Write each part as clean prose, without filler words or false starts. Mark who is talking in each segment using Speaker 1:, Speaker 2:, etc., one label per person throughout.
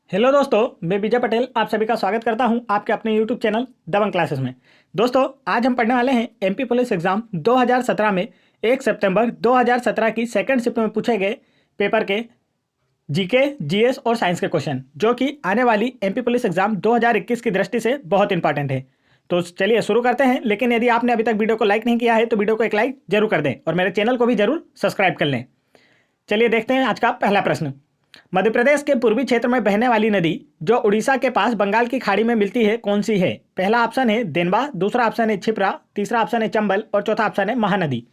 Speaker 1: Hello दोस्तों, मैं विजय पटेल आप सभी का स्वागत करता हूं आपके अपने यूट्यूब चैनल दबंग क्लासेस में। दोस्तों, आज हम पढ़ने वाले हैं एमपी पुलिस एग्जाम 2017 में 1 सितंबर 2017 की सेकंड शिफ्ट में पूछे गए पेपर के जीके, जीएस और साइंस के क्वेश्चन, जो कि आने वाली एमपी पुलिस एग्जाम 2021 की दृष्टि से बहुत इंपॉर्टेंट है। तो चलिए शुरू करते हैं। लेकिन यदि आपने अभी तक वीडियो को लाइक नहीं किया है तो वीडियो को एक लाइक जरूर कर दें और मेरे चैनल को भी जरूर सब्सक्राइब कर लें। चलिए देखते हैं आज का पहला प्रश्न। मध्य प्रदेश के पूर्वी क्षेत्र में बहने वाली नदी जो उड़ीसा के पास बंगाल की खाड़ी में मिलती है कौन सी है? पहला ऑप्शन है देनबा, दूसरा ऑप्शन है क्षिप्रा, तीसरा ऑप्शन है चंबल और चौथा ऑप्शन है महानदी।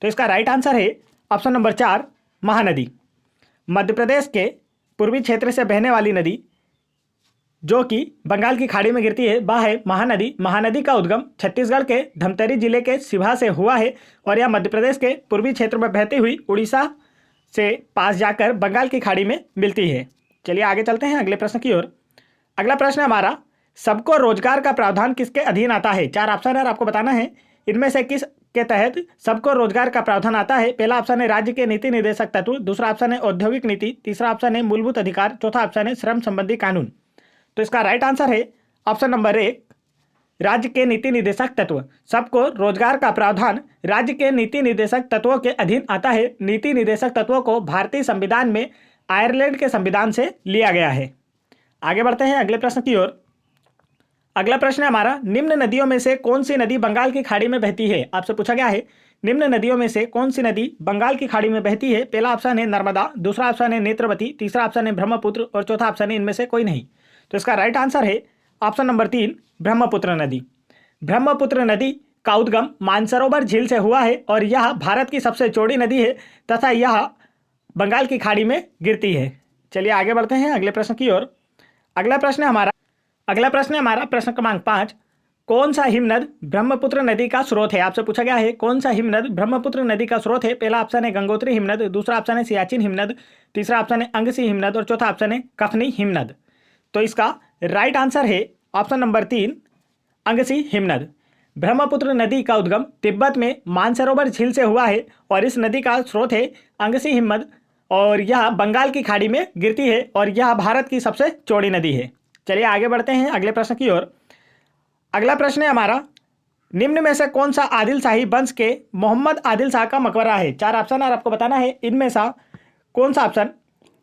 Speaker 1: तो इसका राइट आंसर है ऑप्शन नंबर 4, महानदी। मध्य प्रदेश के पूर्वी क्षेत्र से बहने वाली नदी जो कि बंगाल की खाड़ी में गिरती है वह है महानदी। महानदी का उद्गम छत्तीसगढ़ के धमतरी जिले के सिभा से हुआ है और यह मध्य प्रदेश के पूर्वी क्षेत्र में बहती हुई उड़ीसा से पास जाकर बंगाल की खाड़ी में मिलती है। चलिए आगे चलते हैं अगले प्रश्न की ओर। अगला प्रश्न हमारा, सबको रोजगार का प्रावधान किसके अधीन आता है? 4 ऑप्शन है, आपको बताना है इनमें से किस के तहत सबको रोजगार का प्रावधान आता है। पहला ऑप्शन है राज्य के नीति निर्देशक तत्व, दूसरा ऑप्शन है औद्योगिक नीति, तीसरा ऑप्शन है मूलभूत अधिकार, चौथा ऑप्शन है श्रम संबंधी कानून। तो इसका राइट आंसर है ऑप्शन नंबर 1, राज्य के नीति निर्देशक तत्व। सबको रोजगार का प्रावधान राज्य के नीति निर्देशक तत्वों के अधीन आता है। नीति निर्देशक तत्वों को भारतीय संविधान में आयरलैंड के संविधान से लिया गया है। आगे बढ़ते हैं अगले प्रश्न की ओर। अगला प्रश्न है हमारा, निम्न नदियों में से कौन सी नदी बंगाल की खाड़ी में बहती है? आपसे पूछा गया है निम्न नदियों में से कौन सी नदी बंगाल की खाड़ी में बहती है। पहला ऑप्शन है नर्मदा, दूसरा ऑप्शन है नेत्रवती, तीसरा ऑप्शन है ब्रह्मपुत्र और चौथा ऑप्शन है इनमें से कोई नहीं। तो इसका राइट आंसर है ऑप्शन नंबर 3, ब्रह्मपुत्र नदी। ब्रह्मपुत्र नदी का उद्गम मानसरोवर झील से हुआ है और यह भारत की सबसे चौड़ी नदी है तथा यह बंगाल की खाड़ी में गिरती है। चलिए आगे बढ़ते हैं अगले प्रश्न की ओर। अगला प्रश्न है हमारा प्रश्न क्रमांक 5, कौन सा हिमनद ब्रह्मपुत्र नदी का स्रोत है? आपसे पूछा गया है कौन सा हिमनद ब्रह्मपुत्र नदी का स्रोत है। पहला ऑप्शन है गंगोत्री हिमनद, दूसरा ऑप्शन है सियाचिन हिमनद, तीसरा ऑप्शन है अंगसी हिमनद और चौथा ऑप्शन है कफनी हिमनद। तो इसका राइट आंसर है ऑप्शन नंबर 3, अंगसी हिमनद। ब्रह्मपुत्र नदी का उद्गम तिब्बत में मानसरोवर झील से हुआ है और इस नदी का स्रोत है अंगसी हिमनद और यह बंगाल की खाड़ी में गिरती है और यह भारत की सबसे चौड़ी नदी है। चलिए आगे बढ़ते हैं अगले प्रश्न की ओर। अगला प्रश्न है हमारा, निम्न में से कौन सा आदिल शाही वंश के मोहम्मद आदिल शाह का मकबरा है? 4 ऑप्शन और आपको बताना है इनमें से कौन सा ऑप्शन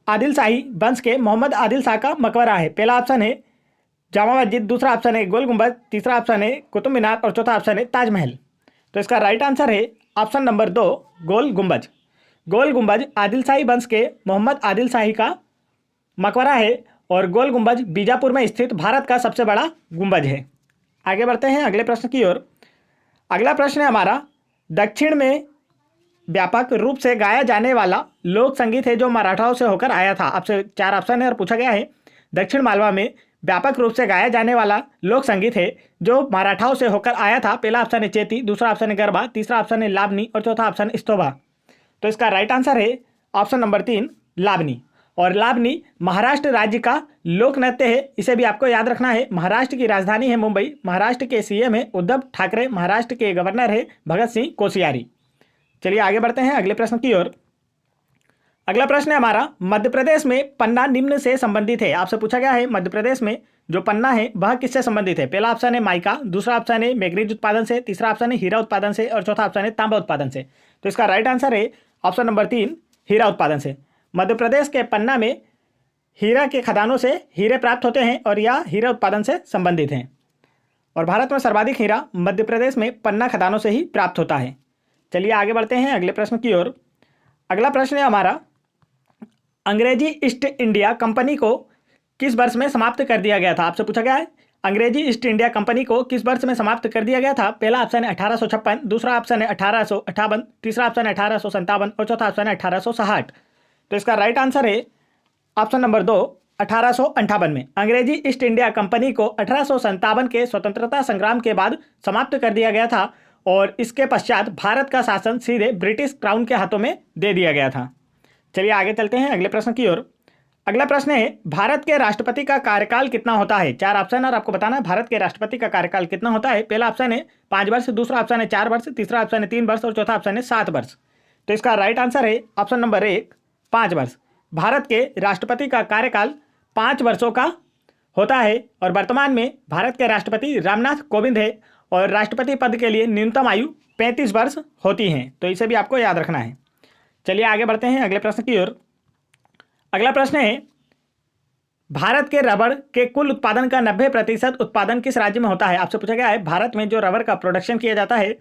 Speaker 1: आदिल शाही वंश के मोहम्मद आदिल शाह का मकबरा है। पहला ऑप्शन है जामा मस्जिद, दूसरा ऑप्शन है गोल गुंबद, तीसरा ऑप्शन है कुतुब मीनार और चौथा ऑप्शन है ताजमहल। तो इसका राइट आंसर है ऑप्शन नंबर 2, गोल गुंबज। गोल गुंबज आदिल शाही वंश के मोहम्मद आदिल शाही का मकबरा है और गोल गुंबज बीजापुर में स्थित भारत का सबसे बड़ा गुंबज है। आगे बढ़ते हैं अगले प्रश्न की ओर। अगला प्रश्न है हमारा, दक्षिण में व्यापक रूप से गाया जाने वाला लोक संगीत है जो मराठाओं से होकर आया था। आपसे 4 ऑप्शन है और पूछा गया है दक्षिण मालवा में व्यापक रूप से गाया जाने वाला लोक संगीत है जो मराठाओं से होकर आया था। पहला ऑप्शन है चेती, दूसरा ऑप्शन है गरबा, तीसरा ऑप्शन है लावनी और चौथा ऑप्शन है स्तोभा। तो इसका राइट आंसर है ऑप्शन नंबर 3, लावनी। और लावनी महाराष्ट्र राज्य का लोक नृत्य है, इसे भी आपको याद रखना है। महाराष्ट्र की राजधानी है मुंबई, महाराष्ट्र के सीएम है उद्धव ठाकरे, महाराष्ट्र के गवर्नर है भगत सिंह कोश्यारी। चलिए आगे बढ़ते हैं अगले प्रश्न की ओर। अगला प्रश्न है हमारा, मध्य प्रदेश में पन्ना निम्न से संबंधित है। आपसे पूछा गया है मध्य प्रदेश में जो पन्ना है वह किससे संबंधित है। पहला ऑप्शन है माइका, दूसरा ऑप्शन है मैग्नीज उत्पादन से, तीसरा ऑप्शन है हीरा उत्पादन से और चौथा ऑप्शन है तांबा उत्पादन से। तो इसका राइट आंसर है ऑप्शन नंबर 3, हीरा उत्पादन से। मध्य प्रदेश के पन्ना में हीरा के खदानों से हीरे प्राप्त होते हैं और यह हीरा उत्पादन से संबंधित हैं और भारत में सर्वाधिक हीरा मध्य प्रदेश में पन्ना खदानों से ही प्राप्त होता है। चलिए आगे बढ़ते हैं अगले प्रश्न की ओर। अगला प्रश्न है हमारा, अंग्रेजी ईस्ट इंडिया कंपनी को किस वर्ष में समाप्त कर दिया गया था? आपसे पूछा गया है अंग्रेजी ईस्ट इंडिया कंपनी को किस वर्ष में समाप्त कर दिया गया था। पहला ऑप्शन है 1856, दूसरा ऑप्शन है 1858, तीसरा ऑप्शन है 1857 और चौथा ऑप्शन है 1860। तो इसका राइट आंसर है ऑप्शन नंबर 2, 1858 में। अंग्रेजी ईस्ट इंडिया कंपनी को 1857 के स्वतंत्रता संग्राम के बाद समाप्त कर दिया गया था और इसके पश्चात भारत का शासन सीधे ब्रिटिश क्राउन के हाथों में दे दिया गया था। चलिए आगे चलते हैं अगले प्रश्न की ओर। अगला प्रश्न है, भारत के राष्ट्रपति का कार्यकाल कितना होता है? 4 ऑप्शन और आपको बताना है भारत के राष्ट्रपति का कार्यकाल कितना होता है। पहला ऑप्शन है 5 वर्ष, दूसरा ऑप्शन है 4 वर्ष, तीसरा ऑप्शन है 3 वर्ष और चौथा ऑप्शन है 7 वर्ष। तो इसका राइट आंसर है ऑप्शन नंबर 1, 5 वर्ष। भारत के राष्ट्रपति का कार्यकाल 5 वर्षों का होता है और वर्तमान में भारत के राष्ट्रपति रामनाथ कोविंद है और राष्ट्रपति पद के लिए न्यूनतम आयु 35 वर्ष होती है। तो इसे भी आपको याद रखना है। चलिए आगे बढ़ते हैं अगले प्रश्न की ओर। अगला प्रश्न है, भारत के रबड़ के कुल उत्पादन का 90% उत्पादन किस राज्य में होता है? आपसे पूछा गया है भारत में जो रबड़ का प्रोडक्शन किया जाता है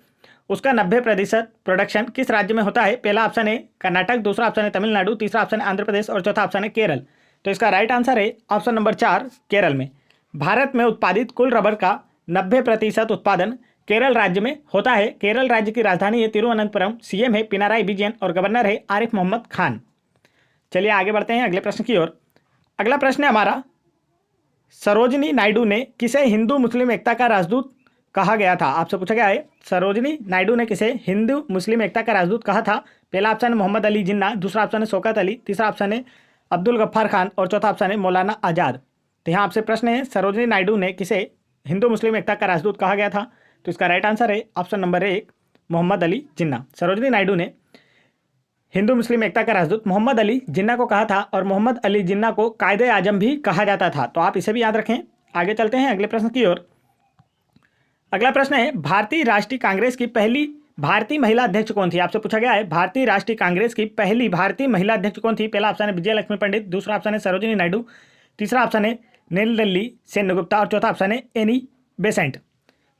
Speaker 1: उसका 90% प्रोडक्शन किस राज्य में होता है? पहला ऑप्शन है कर्नाटक, दूसरा ऑप्शन है तमिलनाडु, तीसरा ऑप्शन है आंध्र प्रदेश और चौथा ऑप्शन है केरल। तो इसका राइट आंसर है ऑप्शन नंबर 4 केरल में। भारत में उत्पादित कुल रबड़ का 90% उत्पादन केरल राज्य में होता है। केरल राज्य की राजधानी है तिरुवनंतपुरम, सीएम है पिनाराई विजयन और गवर्नर है आरिफ मोहम्मद खान। चलिए आगे बढ़ते हैं अगले प्रश्न की ओर। अगला प्रश्न है हमारा, सरोजिनी नायडू ने किसे हिंदू मुस्लिम एकता का राजदूत कहा गया था? आपसे पूछा गया है सरोजिनी नायडू ने किसे हिंदू मुस्लिम एकता का राजदूत कहा था? पहला ऑप्शन है मोहम्मद अली जिन्ना, दूसरा ऑप्शन है शौकत अली, तीसरा ऑप्शन है अब्दुल गफ्फार खान और चौथा ऑप्शन है मौलाना आज़ाद। तो यहाँ आपसे प्रश्न है सरोजिनी नायडू ने किसे हिंदू मुस्लिम एकता का राजदूत कहा गया था? तो इसका राइट आंसर है ऑप्शन नंबर 1 मोहम्मद अली जिन्ना। सरोजिनी नायडू ने हिंदू मुस्लिम एकता का राजदूत मोहम्मद अली जिन्ना को कहा था और मोहम्मद अली जिन्ना को कायदे आजम भी कहा जाता था। तो आप इसे भी याद रखें। आगे चलते हैं अगले प्रश्न की ओर। अगला प्रश्न है, भारतीय राष्ट्रीय कांग्रेस की पहली भारतीय महिला अध्यक्ष कौन थी? आपसे पूछा गया है भारतीय राष्ट्रीय कांग्रेस की पहली भारतीय महिला अध्यक्ष कौन थी? पहला ऑप्शन है विजय लक्ष्मी पंडित, दूसरा ऑप्शन है सरोजिनी नायडू, तीसरा ऑप्शन है नीलदल्ली सेनगुप्ता और चौथा ऑप्शन है एनी बेसेंट।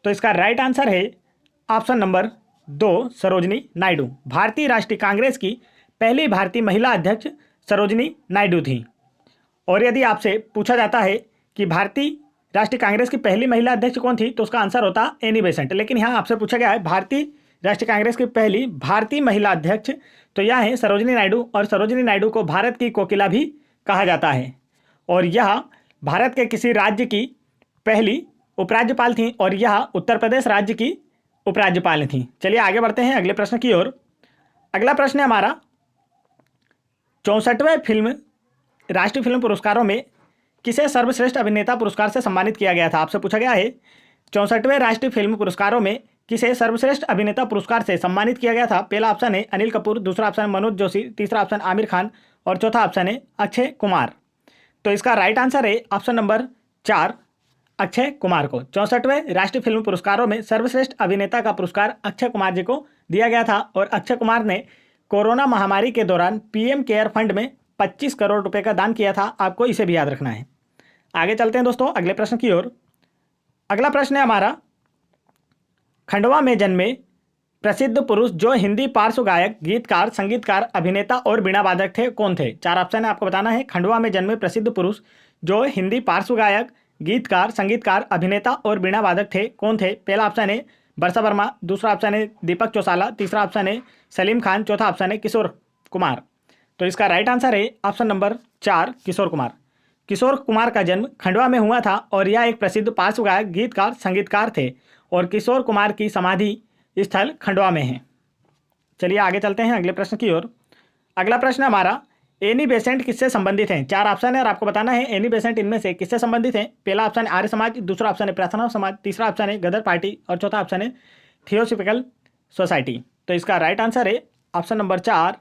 Speaker 1: तो इसका राइट आंसर है ऑप्शन नंबर 2 सरोजिनी नायडू। भारतीय राष्ट्रीय कांग्रेस की पहली भारतीय महिला अध्यक्ष सरोजिनी नायडू थी। और यदि आपसे पूछा जाता है कि भारतीय राष्ट्रीय कांग्रेस की पहली महिला अध्यक्ष कौन थी तो उसका आंसर होता एनी बेसेंट। लेकिन यहाँ आपसे पूछा गया है भारतीय राष्ट्रीय कांग्रेस की पहली भारतीय महिला अध्यक्ष, तो यह है सरोजिनी नायडू और सरोजिनी नायडू को भारत की कोकिला भी कहा जाता है और यह भारत के किसी राज्य की पहली उपराज्यपाल थी और यह उत्तर प्रदेश राज्य की उपराज्यपाल थी। चलिए आगे बढ़ते हैं अगले प्रश्न की ओर। अगला प्रश्न है हमारा, 64वें फिल्म राष्ट्रीय फिल्म पुरस्कारों में किसे सर्वश्रेष्ठ अभिनेता पुरस्कार से सम्मानित किया गया था? आपसे पूछा गया है 64वें राष्ट्रीय फिल्म पुरस्कारों में किसे सर्वश्रेष्ठ अभिनेता पुरस्कार से सम्मानित किया गया था? पहला ऑप्शन है अनिल कपूर, दूसरा ऑप्शन है मनोज जोशी, तीसरा ऑप्शन आमिर खान और चौथा ऑप्शन है अक्षय कुमार। तो इसका राइट आंसर है ऑप्शन नंबर 4 अक्षय कुमार को। 64वें राष्ट्रीय फिल्म पुरस्कारों में सर्वश्रेष्ठ अभिनेता का पुरस्कार अक्षय कुमार जी को दिया गया था और अक्षय कुमार ने कोरोना महामारी के दौरान पीएम केयर फंड में 25 करोड़ रुपए का दान किया था। आपको इसे भी याद रखना है। आगे चलते हैं दोस्तों अगले प्रश्न की ओर। अगला प्रश्न है हमारा, खंडवा में जन्मे प्रसिद्ध पुरुष जो हिंदी पार्श्व गायक, गीतकार, संगीतकार, अभिनेता और वीणा वादक थे कौन थे? 4 ऑप्शन है आपको बताना है। खंडवा में जन्मे प्रसिद्ध पुरुष जो हिंदी पार्श्व गायक, गीतकार, संगीतकार, अभिनेता और वीणा वादक थे कौन थे? पहला ऑप्शन है वर्षा वर्मा, दूसरा ऑप्शन है दीपक चौसाला, तीसरा ऑप्शन है सलीम खान, चौथा ऑप्शन है किशोर कुमार। तो इसका राइट आंसर है ऑप्शन नंबर 4 किशोर कुमार। किशोर कुमार का जन्म खंडवा में हुआ था और यह एक प्रसिद्ध पार्श्व गायक, गीतकार, संगीतकार थे और किशोर कुमार की समाधि स्थल खंडवा में है। चलिए आगे चलते हैं अगले प्रश्न की ओर। अगला प्रश्न हमारा, एनी बेसेंट किससे संबंधित हैं? 4 ऑप्शन है और आपको बताना है एनी बेसेंट इनमें से किससे संबंधित है। पहला ऑप्शन है आर्य समाज, दूसरा ऑप्शन है प्रार्थना समाज, तीसरा ऑप्शन है गदर पार्टी और चौथा ऑप्शन है थियोसॉफिकल सोसाइटी। तो इसका राइट आंसर है option number 4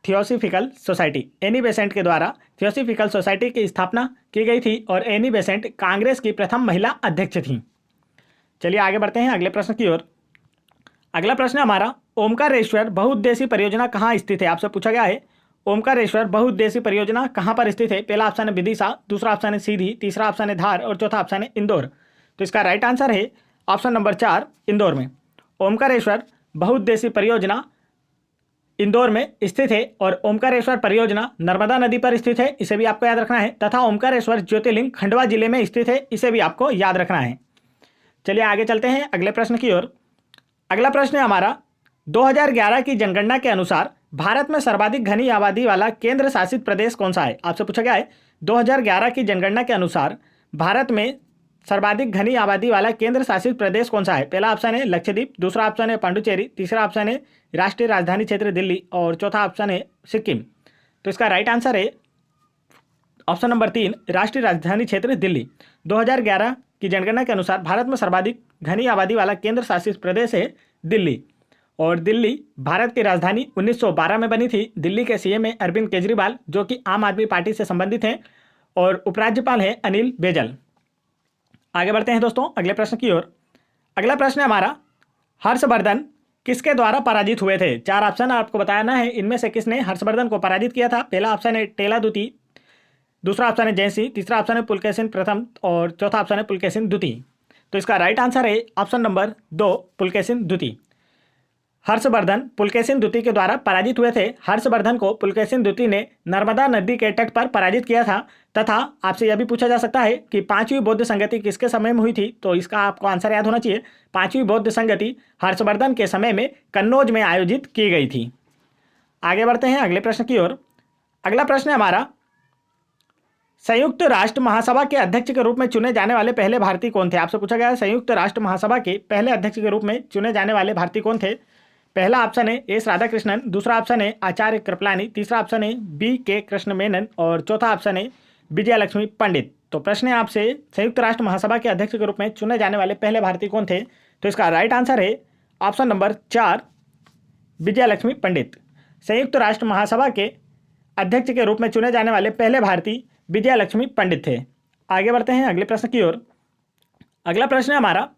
Speaker 1: theosophical society. Annie Besant के द्वारा थियोसॉफिकल सोसाइटी की स्थापना की गई थी और एनी बेसेंट कांग्रेस की प्रथम महिला अध्यक्ष थी। चलिए आगे बढ़ते हैं अगले प्रश्न की ओर। अगला प्रश्न हमारा, ओमकारेश्वर बहुउद्देशीय परियोजना कहाँ स्थित है? आपसे पूछा गया है ओमकारेश्वर बहुउद्देशीय परियोजना कहाँ पर स्थित है। पहला ऑप्शन है विदिशा, दूसरा ऑप्शन है सीधी, तीसरा ऑप्शन है धार और चौथा ऑप्शन है इंदौर। तो इसका राइट आंसर है ऑप्शन नंबर 4 इंदौर में। ओमकारेश्वर बहुउद्देशीय परियोजना इंदौर में स्थित है और ओमकारेश्वर परियोजना नर्मदा नदी पर स्थित है, इसे भी आपको याद रखना है। तथा ओमकारेश्वर ज्योतिर्लिंग खंडवा जिले में स्थित है, इसे भी आपको याद रखना है। चलिए आगे चलते हैं अगले प्रश्न की ओर। अगला प्रश्न है हमारा, 2011 की जनगणना के अनुसार भारत में सर्वाधिक घनी आबादी वाला केंद्र शासित प्रदेश कौन सा है? आपसे पूछा गया है 2011 की जनगणना के अनुसार भारत में सर्वाधिक घनी आबादी वाला केंद्र शासित प्रदेश कौन सा है। पहला ऑप्शन है लक्षद्वीप, दूसरा ऑप्शन है पांडुचेरी, तीसरा ऑप्शन है राष्ट्रीय राजधानी क्षेत्र दिल्ली और चौथा ऑप्शन है सिक्किम। तो इसका राइट आंसर है ऑप्शन नंबर 3 राष्ट्रीय राजधानी क्षेत्र दिल्ली। 2011 की जनगणना के अनुसार भारत में सर्वाधिक घनी आबादी वाला केंद्र शासित प्रदेश है दिल्ली और दिल्ली भारत की राजधानी 1912 में बनी थी। दिल्ली के सीएम है अरविंद केजरीवाल जो कि आम आदमी पार्टी से संबंधित हैं और उपराज्यपाल हैं अनिल बैजल। आगे बढ़ते हैं दोस्तों अगले प्रश्न की ओर। अगला प्रश्न है हमारा, हर्षवर्धन किसके द्वारा पराजित हुए थे? 4 ऑप्शन आपको बताना है, इनमें से किसने हर्षवर्धन को पराजित किया था? पहला ऑप्शन है टेला द्वितीय, दूसरा ऑप्शन है जयसिंह, तीसरा ऑप्शन है पुलकेशिन प्रथम और चौथा ऑप्शन है पुलकेशिन द्वितीय। तो इसका राइट आंसर है ऑप्शन नंबर 2 पुलकेशिन द्वितीय। हर्षवर्धन पुलकेशिन द्वितीय के द्वारा पराजित हुए थे। हर्षवर्धन को पुलकेशिन द्वितीय ने नर्मदा नदी के तट पर पराजित किया था। तथा आपसे यह भी पूछा जा सकता है कि 5वीं बौद्ध संगति किसके समय में हुई थी? तो इसका आपको आंसर याद होना चाहिए। 5वीं बौद्ध संगति हर्षवर्धन के समय में कन्नौज में आयोजित की गई थी। आगे बढ़ते हैं अगले प्रश्न की ओर। अगला प्रश्न है हमारा, संयुक्त राष्ट्र महासभा के अध्यक्ष के रूप में चुने जाने वाले पहले भारतीय कौन थे? आपसे पूछा गया है संयुक्त राष्ट्र महासभा के पहले अध्यक्ष के रूप में चुने जाने वाले भारतीय कौन थे? पहला ऑप्शन है एस राधाकृष्णन, दूसरा ऑप्शन है आचार्य कृपलानी, तीसरा ऑप्शन है BK कृष्ण मेनन और चौथा ऑप्शन है विजय लक्ष्मी पंडित। तो प्रश्न है आपसे, संयुक्त राष्ट्र महासभा के अध्यक्ष के रूप में चुने जाने वाले पहले भारतीय कौन थे? तो इसका राइट आंसर है ऑप्शन नंबर 4 विजय लक्ष्मी पंडित। संयुक्त राष्ट्र महासभा के अध्यक्ष के रूप में चुने जाने वाले पहले भारतीय विजय लक्ष्मी पंडित थे। आगे बढ़ते हैं अगले प्रश्न की ओर। अगला प्रश्न है हमारा,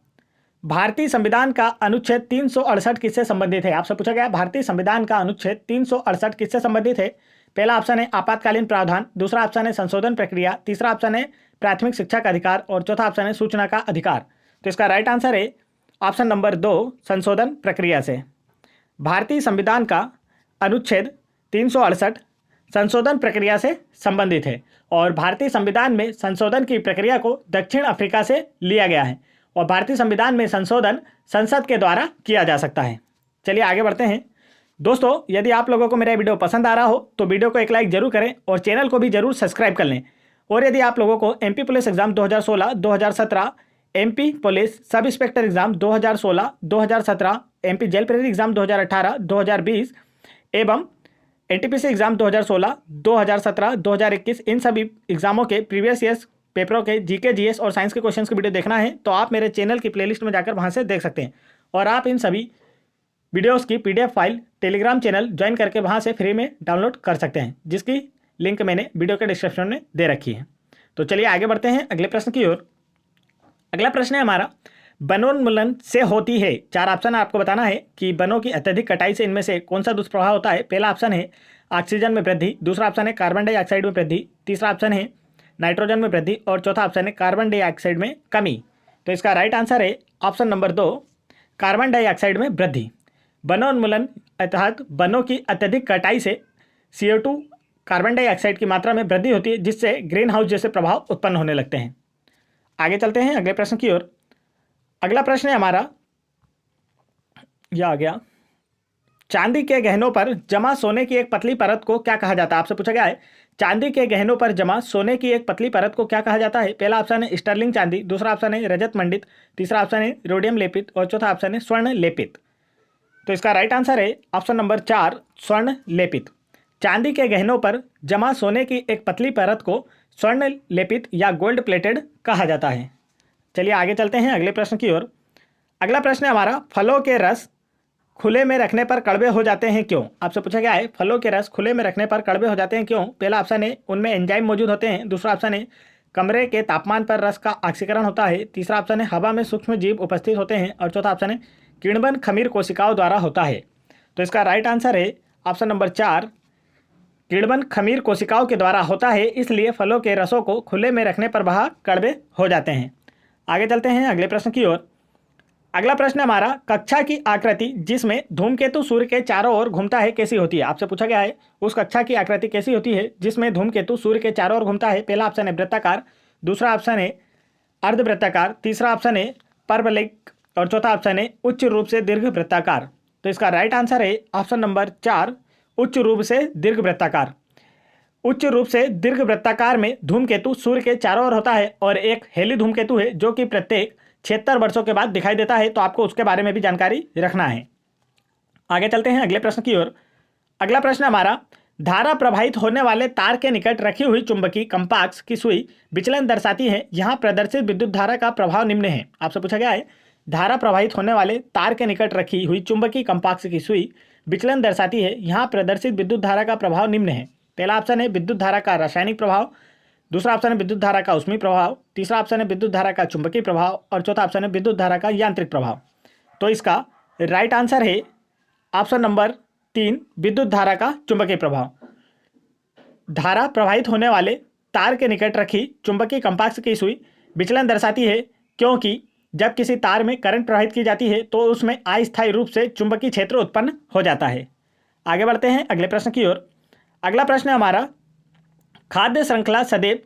Speaker 1: भारतीय संविधान का अनुच्छेद 368 किससे संबंधित है? आपसे पूछा गया भारतीय संविधान का अनुच्छेद 368 किससे संबंधित है? पहला ऑप्शन है आपातकालीन प्रावधान, दूसरा ऑप्शन है संशोधन प्रक्रिया, तीसरा ऑप्शन है प्राथमिक शिक्षा का अधिकार और चौथा ऑप्शन है सूचना का अधिकार। तो इसका राइट आंसर है ऑप्शन नंबर 2 संशोधन प्रक्रिया से। भारतीय संविधान का अनुच्छेद 368 संशोधन प्रक्रिया से संबंधित है और भारतीय संविधान में संशोधन की प्रक्रिया को दक्षिण अफ्रीका से लिया गया है और भारतीय संविधान में संशोधन संसद के द्वारा किया जा सकता है। चलिए आगे बढ़ते हैं दोस्तों। यदि आप लोगों को मेरा वीडियो पसंद आ रहा हो तो वीडियो को एक लाइक जरूर करें और चैनल को भी जरूर सब्सक्राइब कर लें। और यदि आप लोगों को MP police exam 2016, 2017, MP police sub inspector exam 2016, 2017, MP jail प्रेरी एग्जाम 2018, 2020 एवं NTPC एग्जाम 2016, 2017, 2021 इन सभी एग्जामों के प्रीवियस ईयर्स पेपरों के GK, GS और साइंस के क्वेश्चंस की वीडियो देखना है तो आप मेरे चैनल की प्लेलिस्ट में जाकर वहां से देख सकते हैं। और आप इन सभी वीडियोस की PDF file Telegram channel join करके वहां से फ्री में डाउनलोड कर सकते हैं, जिसकी लिंक मैंने वीडियो के डिस्क्रिप्शन में दे रखी है। तो चलिए आगे बढ़ते हैं अगले प्रश्न की ओर। अगला प्रश्न है हमारा, वनोन्मूलन से होती है। 4 ऑप्शन आपको बताना है कि वनों की अत्यधिक कटाई से इनमें से कौन सा दुष्प्रभाव होता है। पहला ऑप्शन है ऑक्सीजन में वृद्धि, दूसरा ऑप्शन है कार्बन डाइऑक्साइड में वृद्धि, तीसरा ऑप्शन है नाइट्रोजन में वृद्धि और चौथा ऑप्शन है कार्बन डाइऑक्साइड में कमी। तो इसका राइट आंसर है ऑप्शन नंबर 2 कार्बन डाइऑक्साइड में वृद्धि। वनोन्मूलन अर्थात वनों की अत्यधिक कटाई से CO2 कार्बन डाइऑक्साइड की मात्रा में वृद्धि होती है, जिससे ग्रीन हाउस जैसे प्रभाव उत्पन्न होने लगते हैं। आगे चलते हैं अगले प्रश्न की ओर। अगला प्रश्न है हमारा, यह आ गया, चांदी के गहनों पर जमा सोने की एक पतली परत को क्या कहा जाता है? आपसे पूछा गया है चांदी के गहनों पर जमा सोने की एक पतली परत को क्या कहा जाता है। पहला ऑप्शन है स्टर्लिंग चांदी, दूसरा ऑप्शन है रजत मंडित, तीसरा ऑप्शन है रोडियम लेपित और चौथा ऑप्शन है स्वर्ण लेपित। तो इसका राइट आंसर है ऑप्शन नंबर 4 स्वर्ण लेपित। चांदी के गहनों पर जमा सोने की एक पतली परत को स्वर्ण लेपित या गोल्ड प्लेटेड कहा जाता है। चलिए आगे चलते हैं अगले प्रश्न की ओर। अगला प्रश्न है हमारा, फलों के रस खुले में रखने पर कड़वे हो जाते हैं क्यों? आपसे पूछा गया है फलों के रस खुले में रखने पर कड़वे हो जाते हैं क्यों? पहला ऑप्शन है उनमें एंजाइम मौजूद होते हैं, दूसरा ऑप्शन है कमरे के तापमान पर रस का ऑक्सीकरण होता है, तीसरा ऑप्शन है हवा में सूक्ष्म जीव उपस्थित होते हैं और चौथा ऑप्शन है किण्वन खमीर कोशिकाओं द्वारा होता है। तो इसका राइट आंसर है ऑप्शन नंबर 4 किण्वन खमीर कोशिकाओं के द्वारा होता है, इसलिए फलों के रसों को खुले में रखने पर वह कड़वे हो जाते हैं। आगे चलते हैं अगले प्रश्न की ओर। अगला प्रश्न हमारा, कक्षा की आकृति जिसमें धूमकेतु सूर्य के चारों ओर घूमता है कैसी होती है? आपसे पूछा गया है उस कक्षा की आकृति कैसी होती है जिसमें धूमकेतु सूर्य के चारों ओर घूमता है। पहला ऑप्शन है वृत्ताकार, दूसरा ऑप्शन है अर्धवृत्ताकार, तीसरा ऑप्शन है परवलयिक और चौथा ऑप्शन है उच्च रूप से दीर्घ वृत्ताकार। तो इसका राइट आंसर है ऑप्शन नंबर 4 उच्च रूप से दीर्घ वृत्ताकार। उच्च रूप से दीर्घ वृत्ताकार में धूमकेतु सूर्य के चारों ओर होता है और एक हेली धूमकेतु है जो कि प्रत्येक 76 वर्षों के बाद दिखाई देता है, तो आपको उसके बारे में भी जानकारी रखना है। आगे चलते हैं अगले प्रश्न की ओर। अगला प्रश्न हमारा, धारा प्रवाहित होने वाले तार के निकट रखी हुई चुंबकीय कंपास की सुई विचलन दर्शाती है। यहाँ प्रदर्शित विद्युत धारा का प्रभाव निम्न है। आपसे पूछा गया है धारा प्रवाहित होने वाले तार के निकट रखी हुई चुंबकीय कंपास की सुई विचलन दर्शाती है। यहाँ प्रदर्शित विद्युत धारा का प्रभाव निम्न है। पहला ऑप्शन है विद्युत धारा का रासायनिक प्रभाव, दूसरा ऑप्शन है विद्युत धारा का ऊष्मीय प्रभाव, तीसरा ऑप्शन है विद्युत धारा का चुंबकीय प्रभाव और चौथा ऑप्शन है विद्युत धारा का यांत्रिक प्रभाव। तो इसका राइट आंसर है ऑप्शन नंबर 3, विद्युत धारा का चुंबकीय प्रभाव। धारा प्रवाहित होने वाले तार के निकट रखी चुंबकीय कंपास की सुई विचलन दर्शाती है, क्योंकि जब किसी तार में करंट प्रवाहित की जाती है तो उसमें अस्थायी रूप से चुंबकीय क्षेत्र उत्पन्न हो जाता है। आगे बढ़ते हैं अगले प्रश्न की ओर। अगला प्रश्न है हमारा, खाद्य श्रृंखला सदैव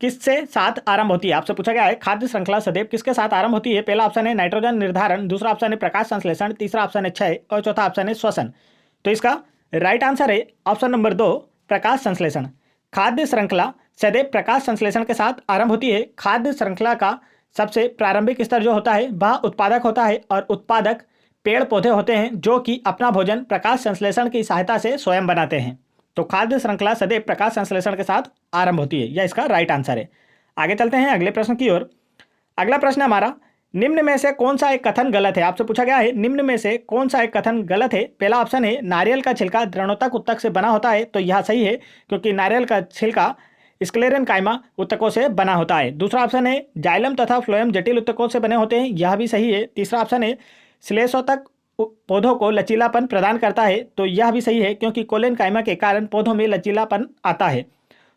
Speaker 1: किससे साथ आरंभ होती है? आपसे पूछा गया है खाद्य श्रृंखला सदैव किसके साथ आरंभ होती है? पहला ऑप्शन है नाइट्रोजन निर्धारण, दूसरा ऑप्शन है प्रकाश संश्लेषण, तीसरा ऑप्शन है क्षय और चौथा ऑप्शन है श्वसन। तो इसका राइट आंसर है ऑप्शन नंबर 2, प्रकाश संश्लेषण। खाद्य श्रृंखला सदैव प्रकाश संश्लेषण के साथ आरंभ होती है। खाद्य श्रृंखला का सबसे प्रारंभिक स्तर जो होता है वह उत्पादक होता है और उत्पादक पेड़ पौधे होते हैं जो कि अपना भोजन प्रकाश संश्लेषण की सहायता से स्वयं बनाते हैं। तो खाद्य श्रृंखला सदैव प्रकाश संश्लेषण के साथ आरंभ होती है, यह इसका राइट आंसर है। आगे चलते हैं अगले प्रश्न की ओर। अगला प्रश्न हमारा, निम्न में से कौन सा एक कथन गलत है? आपसे पूछा गया है निम्न में से कौन सा एक कथन गलत है? पहला ऑप्शन है नारियल का छिलका दृढ़ोत्तक उत्तक से बना होता है। तो यह सही है, क्योंकि नारियल का छिलका स्क्लेरेनकाइमा उत्तकों से बना होता है। दूसरा ऑप्शन है जाइलम तथा फ्लोएम जटिल उत्तकों से बने होते हैं, यह भी सही है। तीसरा ऑप्शन है श्लेषोत्तक पौधों को लचीलापन प्रदान करता है, तो यह भी सही है, क्योंकि कोलेनकाइमा के कारण पौधों में लचीलापन आता है।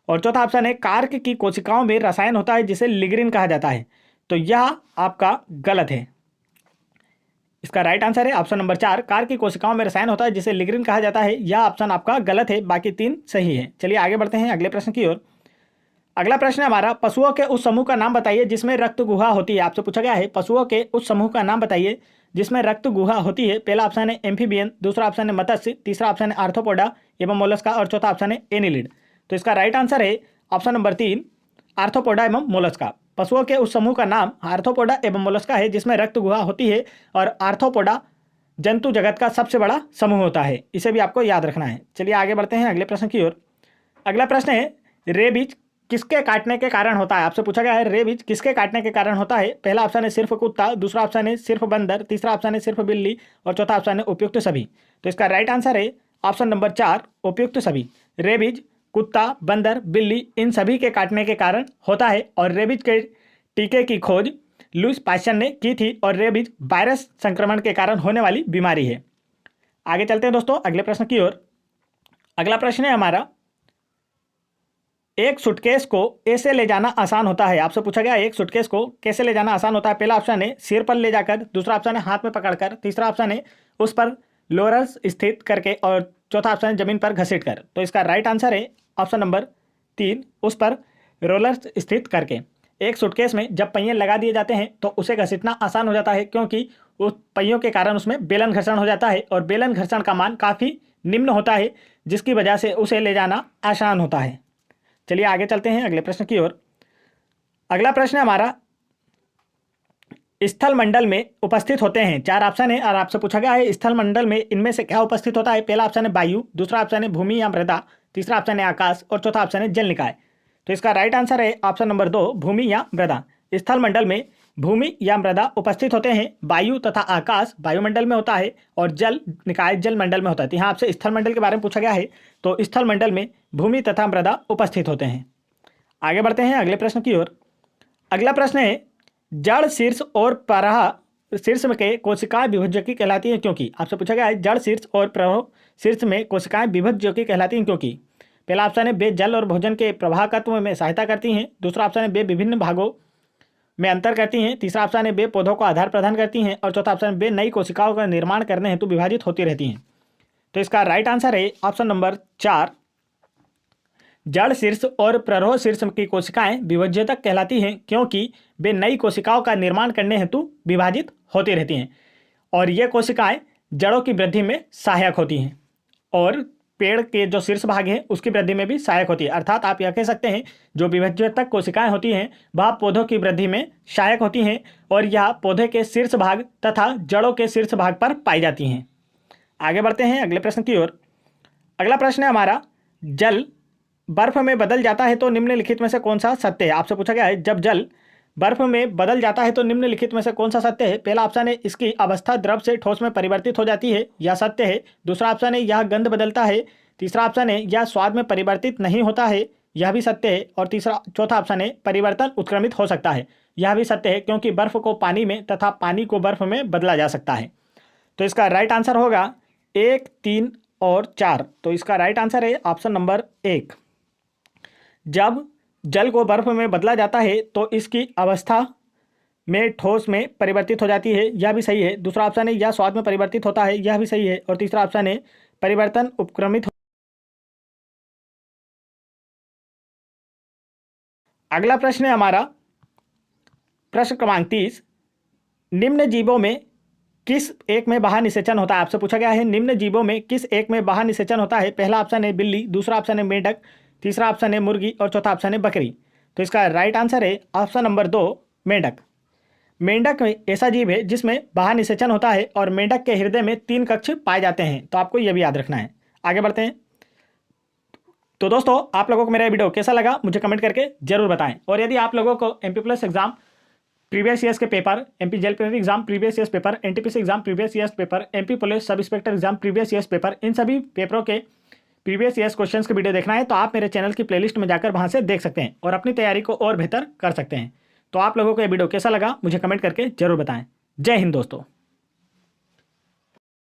Speaker 1: और चौथा ऑप्शन है कार्क की कोशिकाओं में रसायन होता है जिसे लिग्रिन कहा जाता है। तो यह आपका गलत है। इसका राइट आंसर है ऑप्शन नंबर 4, कार्क की कोशिकाओं में रसायन होता है जिसे लिग्रिन कहा जाता है। यह ऑप्शन आपका गलत है, बाकी 3 सही है। चलिए आगे बढ़ते हैं अगले प्रश्न की ओर। अगला प्रश्न है हमारा, पशुओं के उस समूह का नाम बताइए जिसमें रक्त गुहा होती है। आपसे पूछा गया है पशुओं के उस समूह का नाम बताइए जिसमें रक्त गुहा होती है। पहला ऑप्शन है एम्फीबियन, दूसरा ऑप्शन है मत्स्य, तीसरा ऑप्शन है आर्थ्रोपोडा एवं मोलस्का और चौथा ऑप्शन है एनिलिड। तो इसका राइट आंसर है ऑप्शन नंबर 3, आर्थ्रोपोडा एवं मोलस्का। पशुओं के उस समूह का नाम आर्थ्रोपोडा एवं मोलस्का है जिसमें रक्त गुहा होती है, और आर्थ्रोपोडा जंतु जगत का सबसे बड़ा समूह होता है। इसे भी आपको याद रखना है। चलिए आगे बढ़ते हैं अगले प्रश्न की ओर। अगला प्रश्न है, रेबीज किसके काटने के कारण होता है? आपसे पूछा गया है रेबीज किसके काटने के कारण होता है। पहला ऑप्शन है सिर्फ कुत्ता, दूसरा ऑप्शन है सिर्फ बंदर, तीसरा ऑप्शन है सिर्फ बिल्ली और चौथा ऑप्शन है उपयुक्त सभी। तो इसका राइट आंसर है ऑप्शन नंबर 4, उपयुक्त सभी। रेबीज कुत्ता, बंदर, बिल्ली इन सभी के काटने के कारण होता है, और रेबीज के टीके की खोज लुईस पाश्चर ने की थी, और रेबीज वायरस संक्रमण के कारण होने वाली बीमारी है। आगे चलते हैं दोस्तों अगले प्रश्न की ओर। अगला प्रश्न है हमारा, एक सूटकेस को ऐसे ले जाना आसान होता है। आपसे पूछा गया एक सूटकेस को कैसे ले जाना आसान होता है। पहला ऑप्शन है सिर पर ले जाकर, दूसरा ऑप्शन है हाथ में पकड़कर, तीसरा ऑप्शन है उस पर लोरस स्थित करके और चौथा ऑप्शन है जमीन पर घसीट कर। तो इसका राइट आंसर है ऑप्शन नंबर 3, उस पर रोलर्स स्थित करके। एक सूटकेस में जब पहिए लगा दिए जाते हैं तो उसे घसीटना आसान हो जाता है, क्योंकि उस पहियों के कारण उसमें बेलन घर्षण हो जाता है, और बेलन घर्षण का मान काफ़ी निम्न होता है, जिसकी वजह से उसे ले जाना आसान होता है। चलिए आगे चलते हैं अगले प्रश्न की ओर। अगला प्रश्न है हमारा, स्थल मंडल में उपस्थित होते हैं। 4 ऑप्शन है और आपसे पूछा गया है स्थल मंडल में इनमें से क्या उपस्थित होता है। पहला ऑप्शन है वायु, दूसरा ऑप्शन है भूमि या मृदा, तीसरा ऑप्शन है आकाश और चौथा ऑप्शन है जल निकाय। तो इसका राइट आंसर है ऑप्शन नंबर 2, भूमि या मृदा। स्थल मंडल में भूमि या मृदा उपस्थित होते हैं। वायु तथा आकाश वायुमंडल में होता है, और जल निकाय जल मंडल में होता है। तो यहाँ आपसे स्थल मंडल के बारे में पूछा गया है, तो स्थल मंडल में भूमि तथा मृदा उपस्थित होते हैं। आगे बढ़ते हैं अगले प्रश्न की ओर। अगला प्रश्न है, जड़ शीर्ष और प्रवाह शीर्ष में कोशिकाएं विभज्यकी कहलाती हैं क्योंकि। आपसे पूछा गया है जड़ शीर्ष और प्रवाह शीर्ष में कोशिकाएं विभज्यकी कहलाती हैं क्योंकि। पहला ऑप्शन है वे जल और भोजन के प्रवाहकत्व में सहायता करती हैं, दूसरा ऑप्शन है वे विभिन्न भागों में अंतर करती हैं, तीसरा ऑप्शन है वे पौधों को आधार प्रदान करती हैं और चौथा ऑप्शन वे नई कोशिकाओं का निर्माण करने हेतु विभाजित होती रहती हैं। तो इसका राइट आंसर है ऑप्शन नंबर 4, जड़ शीर्ष और प्ररोह शीर्ष की कोशिकाएं विभज्यतक कहलाती हैं क्योंकि वे नई कोशिकाओं का निर्माण करने हेतु विभाजित होती रहती हैं, और ये कोशिकाएं जड़ों की वृद्धि में सहायक होती हैं और पेड़ के जो शीर्ष भाग है उसकी वृद्धि में भी सहायक होती है। अर्थात आप यह कह सकते हैं जो विभज्यतक कोशिकाएं होती हैं वह पौधों की वृद्धि में सहायक होती हैं, और यह पौधे के शीर्ष भाग तथा जड़ों के शीर्ष भाग पर पाई जाती हैं। आगे बढ़ते हैं अगले प्रश्न की ओर। अगला प्रश्न है हमारा, जल बर्फ में बदल जाता है तो निम्नलिखित में से कौन सा सत्य है। आपसे पूछा गया है जब जल बर्फ में बदल जाता है तो निम्नलिखित में से कौन सा सत्य है। पहला ऑप्शन है इसकी अवस्था द्रव से ठोस में परिवर्तित हो जाती है, यह सत्य है। दूसरा ऑप्शन है यह गंध बदलता है, तीसरा ऑप्शन है यह स्वाद में परिवर्तित नहीं होता है, यह भी सत्य है। और चौथा ऑप्शन है परिवर्तन उत्क्रमित हो सकता है, यह भी सत्य है, क्योंकि बर्फ को पानी में तथा पानी को बर्फ में बदला जा सकता है। तो इसका राइट आंसर होगा 1, 3 और 4। तो इसका राइट आंसर है ऑप्शन नंबर 1। जब जल को बर्फ में बदला जाता है तो इसकी अवस्था में ठोस में परिवर्तित हो जाती है, यह भी सही है। दूसरा ऑप्शन है यह स्वाद में परिवर्तित होता है, यह भी सही है। और तीसरा ऑप्शन है परिवर्तन उपक्रमित। अगला प्रश्न है हमारा प्रश्न क्रमांक 30। निम्न जीवों में किस एक में बाह्य निषेचन होता है? आपसे पूछा गया है निम्न जीवों में किस एक में बाह्य निषेचन होता है। पहला ऑप्शन है बिल्ली, दूसरा ऑप्शन है मेंढक, तीसरा ऑप्शन है मुर्गी और चौथा ऑप्शन है बकरी। तो इसका राइट आंसर है ऑप्शन नंबर 2 मेंढक। मेंढक ऐसा जीव है जिसमें बाह्य निषेचन होता है और मेंढक के हृदय में 3 कक्ष पाए जाते हैं। तो आपको यह भी याद रखना है। आगे बढ़ते हैं। तो दोस्तों आप लोगों को मेरा वीडियो कैसा लगा मुझे कमेंट करके जरूर बताएं। और यदि आप लोगों को MP plus exam previous years के paper, MP jail preparatory exam previous years paper, NTPC exam previous years paper, MP police sub inspector exam previous years paper, इन सभी पेपरों के प्रीवियस ईयर्स क्वेश्चंस के वीडियो देखना है तो आप मेरे चैनल की प्लेलिस्ट में जाकर वहां से देख सकते हैं और अपनी तैयारी को और बेहतर कर सकते हैं। तो आप लोगों को यह वीडियो कैसा लगा मुझे कमेंट करके जरूर बताएं। जय हिंद दोस्तों।